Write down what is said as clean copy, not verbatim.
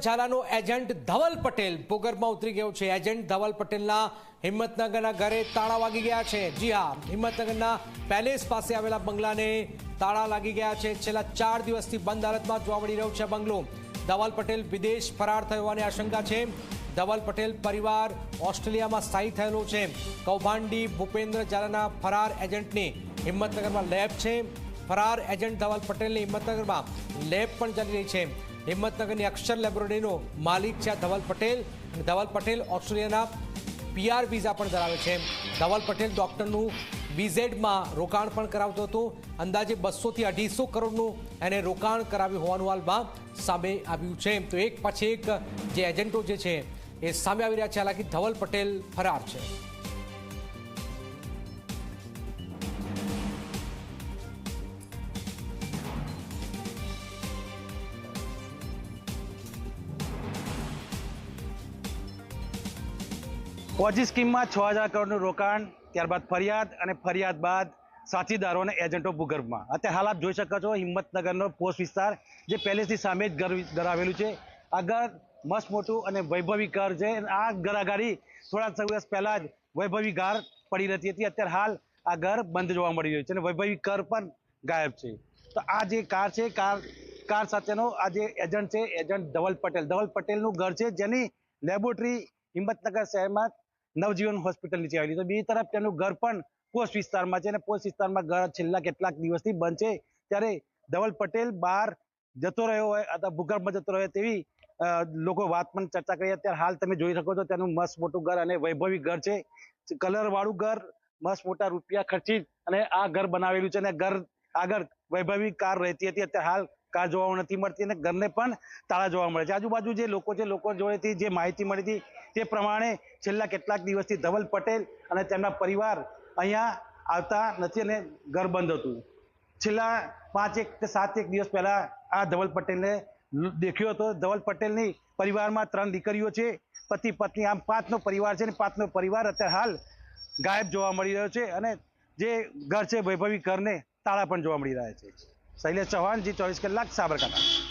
ઝાલાનો agent Dhaval Patel ભૂગર્ભમાં ઉતરી ગયો છે। એજન્ટ ધવલ પટેલના હિંમતનગરના ઘરે તાળા વાગી ગયા છે। જી હા, હિંમતનગરના પેલેસ પાસે આવેલા બંગલાને તાળા લાગી ગયા છે। છેલ્લા 4 દિવસથી બંધ હાલતમાં જોવા મળી રહ્યો છે બંગલો। ધવલ પટેલ વિદેશ ફરાર થયો હોવાની આશંકા છે। ધવલ પટેલ પરિવાર ઓસ્ટ્રેલિયામાં સ્થાયી થયેલો છે। કૌભાંડી ભૂપેન્દ્ર ઝાલાના ફરાર એજન્ટની હિંમતનગરમાં લેબ છે। ફરાર એજન્ટ ધવલ પટેલની હિંમતનગરમાં લેબ પણ ચાલી રહી છે। હિંમતનગરની અક્ષર લેબોરેટરીનો માલિક છે ધવલ પટેલ। ધવલ પટેલ ઓસ્ટ્રેલિયાના PR વિઝા પણ ધરાવે છે। ધવલ પટેલ ડોક્ટરનું VZ માં રોકાણ પણ કરાવતો હતો। અંદાજે 200 થી 250 કરોડનું એને રોકાણ કરાવ્યું હોવાનું હાલમાં સામે આવ્યું છે। તો એક પછી એક જે એજન્ટો જે છે એ સામે આવી રહ્યા છે। હાલાકી ધવલ પટેલ ફરાર છે। પોજી સ્કીમમાં 6000 કરોડનું રોકાણ, ત્યારબાદ ફરિયાદ અને ફરિયાદ બાદ સાથીદારો અને એજન્ટો ભૂગર્ભમાં। અત્યારે હાલ આપ જોઈ શકો છો હિંમતનગરનો પોસ્ટ વિસ્તાર જે પેલેસની સામે જ ઘર આવેલું છે। આ ઘર મસ્ત મોટું અને વૈભવી ઘર છે। આ ઘર આગાડી થોડા દિવસ પહેલા જ વૈભવી કાર પડી રહેતી હતી। અત્યારે હાલ આ ઘર બંધ જોવા મળી રહ્યું છે અને વૈભવી કાર પણ ગાયબ છે। તો આ જે કાર છે કાર સાથેનો આ જે એજન્ટ છે એજન્ટ ધવલ પટેલનું ઘર છે, જેની લેબોરેટરી હિંમતનગર શહેરમાં નવજીવન હોસ્પિટલ નીચે આવેલી। તો બીજી તરફ તેનું ઘર પણ પોસ્ટ વિસ્તારમાં છે અને પોસ્ટ વિસ્તારમાં ઘર છેલ્લા કેટલાક દિવસથી બંધ છે। ત્યારે ધવલ પટેલ બહાર જતો રહ્યો હોય અથવા ભૂગર્ભમાં જતો રહ્યો તેવી લોકો વાત પણ ચર્ચા કરી। અત્યારે હાલ તમે જોઈ શકો છો તેનું મસ્ત મોટું ઘર અને વૈભવી ઘર છે, કલર વાળું ઘર, મસ્ત મોટા રૂપિયા ખર્ચી અને આ ઘર બનાવેલું છે અને ઘર આગળ વૈભવી કાર રહેતી હતી। અત્યારે હાલ કાર જોવા નથી મળતી અને ઘરને પણ તાળા જોવા મળે છે। આજુબાજુ જે લોકો છે, લોકો જોડેથી જે માહિતી મળી હતી તે પ્રમાણે છેલ્લા કેટલાક દિવસથી ધવલ પટેલ અને તેમના પરિવાર અહીંયા આવતા નથી અને ઘર બંધ હતું। છેલ્લા 5 કે 7 દિવસ પહેલા આ ધવલ પટેલને દેખ્યો હતો। ધવલ પટેલની પરિવારમાં 3 દીકરીઓ છે, પતિ પત્ની, આમ 5નો પરિવાર છે અને 5નો પરિવાર અત્યારે હાલ ગાયબ જોવા મળી રહ્યો છે અને જે ઘર છે વૈભવી ઘરને તાળા પણ જોવા મળી રહ્યા છે। શૈલેષ ચૌહાણ, G24 કલાક, સાબરકાંઠા।